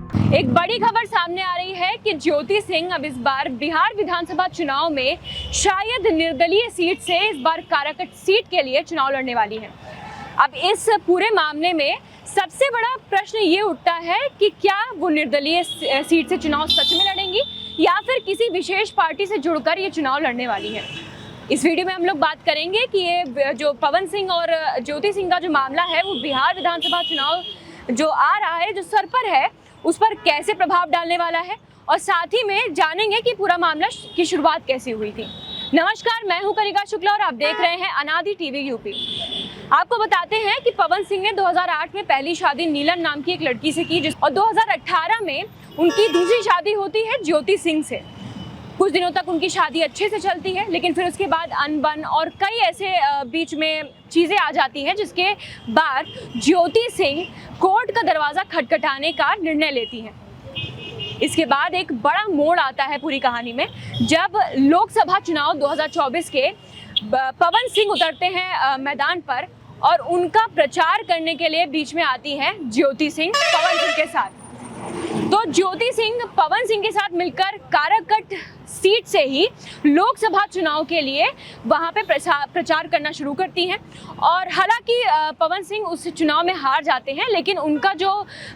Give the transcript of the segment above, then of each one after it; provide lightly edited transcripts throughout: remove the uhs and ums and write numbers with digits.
एक बड़ी खबर सामने आ रही है कि ज्योति सिंह अब इस बार बिहार विधानसभा चुनाव में शायद निर्दलीय सीट से इस बार काराकट सीट के लिए चुनाव लड़ने वाली है। अब इस पूरे मामले में सबसे बड़ा प्रश्न ये उठता है कि क्या वो निर्दलीय सीट से चुनाव सच में लड़ेंगी या फिर किसी विशेष पार्टी से जुड़कर ये चुनाव लड़ने वाली है। इस वीडियो में हम लोग बात करेंगे कि ये जो पवन सिंह और ज्योति सिंह का जो मामला है वो बिहार विधानसभा चुनाव जो आ रहा है, जो सर पर है, उस पर कैसे प्रभाव डालने वाला है और साथ ही में जानेंगे कि पूरा मामला की शुरुआत कैसे हुई थी। नमस्कार, मैं हूं कनिका शुक्ला और आप देख रहे हैं अनादि टीवी यूपी। आपको बताते हैं कि पवन सिंह ने 2008 में पहली शादी नीलम नाम की एक लड़की से की और 2018 में उनकी दूसरी शादी होती है ज्योति सिंह से। कुछ दिनों तक उनकी शादी अच्छे से चलती है, लेकिन फिर उसके बाद अनबन और कई ऐसे बीच में चीज़ें आ जाती हैं जिसके बाद ज्योति सिंह कोर्ट का दरवाज़ा खटखटाने का निर्णय लेती हैं। इसके बाद एक बड़ा मोड़ आता है पूरी कहानी में, जब लोकसभा चुनाव 2024 के पवन सिंह उतरते हैं मैदान पर और उनका प्रचार करने के लिए बीच में आती हैं ज्योति सिंह पवन सिंह के साथ। तो ज्योति सिंह पवन सिंह के साथ मिलकर काराकट सीट से ही लोकसभा चुनाव के लिए वहां पे प्रचार करना शुरू करती हैं और हालांकि पवन सिंह उस चुनाव में हार जाते हैं, लेकिन उनका जो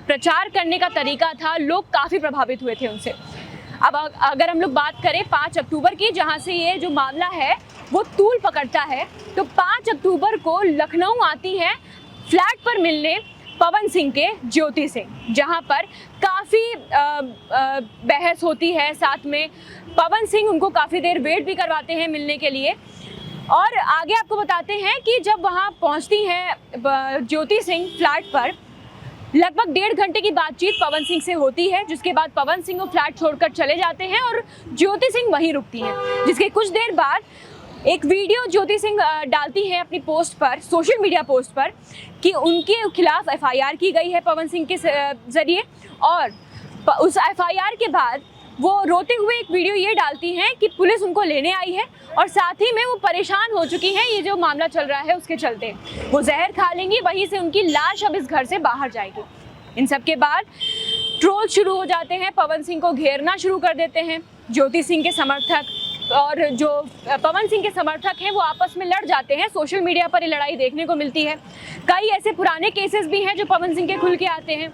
प्रचार करने का तरीका था, लोग काफ़ी प्रभावित हुए थे उनसे। अब अगर हम लोग बात करें 5 अक्टूबर की, जहां से ये जो मामला है वो तूल पकड़ता है, तो 5 अक्टूबर को लखनऊ आती हैं फ्लैट पर मिलने पवन सिंह के ज्योति सिंह, जहां पर काफ़ी बहस होती है। साथ में पवन सिंह उनको काफ़ी देर वेट भी करवाते हैं मिलने के लिए। और आगे आपको बताते हैं कि जब वहां पहुंचती हैं ज्योति सिंह फ्लैट पर, लगभग 1.5 घंटे की बातचीत पवन सिंह से होती है, जिसके बाद पवन सिंह वो फ्लैट छोड़कर चले जाते हैं और ज्योति सिंह वहीं रुकती हैं। जिसके कुछ देर बाद एक वीडियो ज्योति सिंह डालती हैं अपनी पोस्ट पर, सोशल मीडिया पोस्ट पर, कि उनके खिलाफ एफआईआर की गई है पवन सिंह के ज़रिए। और उस एफआईआर के बाद वो रोते हुए एक वीडियो ये डालती हैं कि पुलिस उनको लेने आई है और साथ ही में वो परेशान हो चुकी हैं, ये जो मामला चल रहा है उसके चलते वो जहर खा लेंगी, वहीं से उनकी लाश अब इस घर से बाहर जाएगी। इन सब के बाद ट्रोल शुरू हो जाते हैं, पवन सिंह को घेरना शुरू कर देते हैं ज्योति सिंह के समर्थक, और जो पवन सिंह के समर्थक हैं वो आपस में लड़ जाते हैं। सोशल मीडिया पर ये लड़ाई देखने को मिलती है। कई ऐसे पुराने केसेस भी हैं जो पवन सिंह के खुल के आते हैं।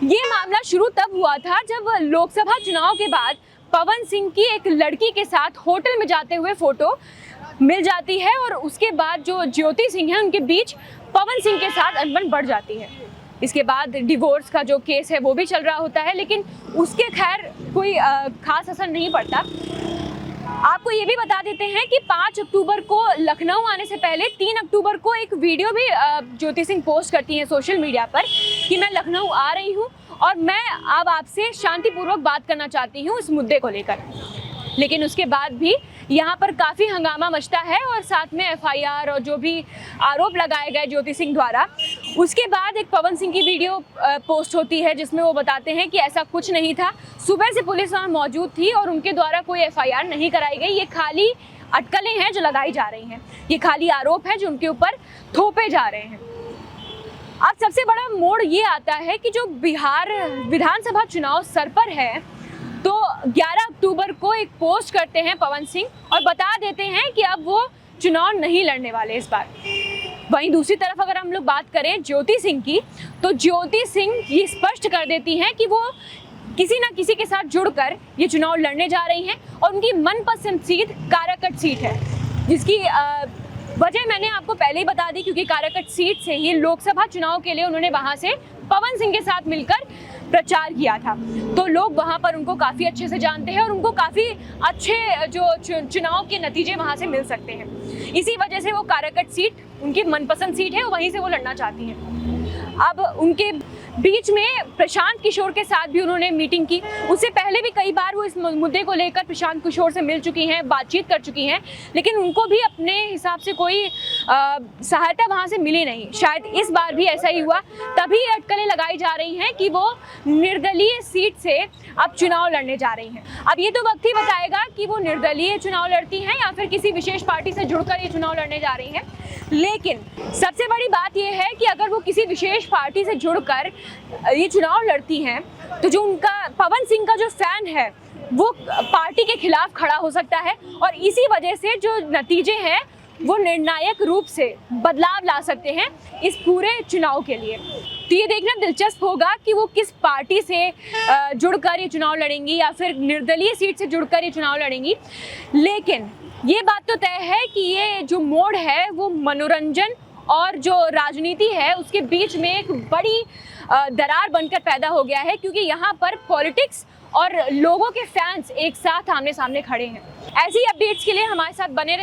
ये मामला शुरू तब हुआ था जब लोकसभा चुनाव के बाद पवन सिंह की एक लड़की के साथ होटल में जाते हुए फोटो मिल जाती है और उसके बाद जो ज्योति सिंह है उनके बीच पवन सिंह के साथ अनबन बढ़ जाती है। इसके बाद डिवोर्स का जो केस है वो भी चल रहा होता है, लेकिन उसके खैर कोई खास असर नहीं पड़ता। आपको ये भी बता देते हैं कि 5 अक्टूबर को लखनऊ आने से पहले 3 अक्टूबर को एक वीडियो भी ज्योति सिंह पोस्ट करती हैं सोशल मीडिया पर कि मैं लखनऊ आ रही हूँ और मैं अब आपसे शांतिपूर्वक बात करना चाहती हूँ इस मुद्दे को लेकर। लेकिन उसके बाद भी यहाँ पर काफ़ी हंगामा मचता है और साथ में एफआईआर और जो भी आरोप लगाए गए ज्योति सिंह द्वारा, उसके बाद एक पवन सिंह की वीडियो पोस्ट होती है जिसमें वो बताते हैं कि ऐसा कुछ नहीं था, सुबह से पुलिस वहाँ मौजूद थी और उनके द्वारा कोई एफआईआर नहीं कराई गई। ये खाली अटकलें हैं जो लगाई जा रही हैं, ये खाली आरोप हैं जो उनके ऊपर थोपे जा रहे हैं। अब सबसे बड़ा मोड़ ये आता है कि जो बिहार विधानसभा चुनाव सर पर है, तो 11 अक्टूबर को एक पोस्ट करते हैं पवन सिंह और बता देते हैं कि अब वो चुनाव नहीं लड़ने वाले इस बार। वहीं दूसरी तरफ अगर हम लोग बात करें ज्योति सिंह की, तो ज्योति सिंह ये स्पष्ट कर देती हैं कि वो किसी ना किसी के साथ जुड़कर ये चुनाव लड़ने जा रही हैं और उनकी मनपसंद सीट काराकट सीट है, जिसकी वजह मैंने आपको पहले ही बता दी, क्योंकि काराकट सीट से ही लोकसभा चुनाव के लिए उन्होंने वहां से पवन सिंह के साथ मिलकर प्रचार किया था। तो लोग वहां पर उनको काफ़ी अच्छे से जानते हैं और उनको काफ़ी अच्छे जो चुनाव के नतीजे वहां से मिल सकते हैं। इसी वजह से वो काराकट सीट उनकी मनपसंद सीट है, वहीं से वो लड़ना चाहती हैं। अब उनके बीच में प्रशांत किशोर के साथ भी उन्होंने मीटिंग की। उससे पहले भी कई बार वो इस मुद्दे को लेकर प्रशांत किशोर से मिल चुकी हैं, बातचीत कर चुकी हैं, लेकिन उनको भी अपने हिसाब से कोई सहायता वहाँ से मिली नहीं। शायद इस बार भी ऐसा ही हुआ, तभी अटकलें लगाई जा रही हैं कि वो निर्दलीय सीट से अब चुनाव लड़ने जा रही हैं। अब ये तो वक्त ही बताएगा कि वो निर्दलीय चुनाव लड़ती हैं या फिर किसी विशेष पार्टी से जुड़कर ये चुनाव लड़ने जा रही हैं। लेकिन सबसे बड़ी बात यह है कि अगर वो किसी विशेष पार्टी से जुड़कर ये चुनाव लड़ती हैं तो जो उनका पवन सिंह का जो फैन है वो पार्टी के खिलाफ खड़ा हो सकता है और इसी वजह से जो नतीजे हैं वो निर्णायक रूप से बदलाव ला सकते हैं इस पूरे चुनाव के लिए। तो ये देखना दिलचस्प होगा कि वो किस पार्टी से जुड़कर ये चुनाव लड़ेंगी या फिर निर्दलीय सीट से जुड़कर ये चुनाव लड़ेंगी। लेकिन ये बात तो तय है कि ये जो मोड़ है वो मनोरंजन और जो राजनीति है उसके बीच में एक बड़ी दरार बनकर पैदा हो गया है, क्योंकि यहाँ पर पॉलिटिक्स और लोगों के फैंस एक साथ आमने सामने खड़े हैं। ऐसी अपडेट्स के लिए हमारे साथ बने रहें।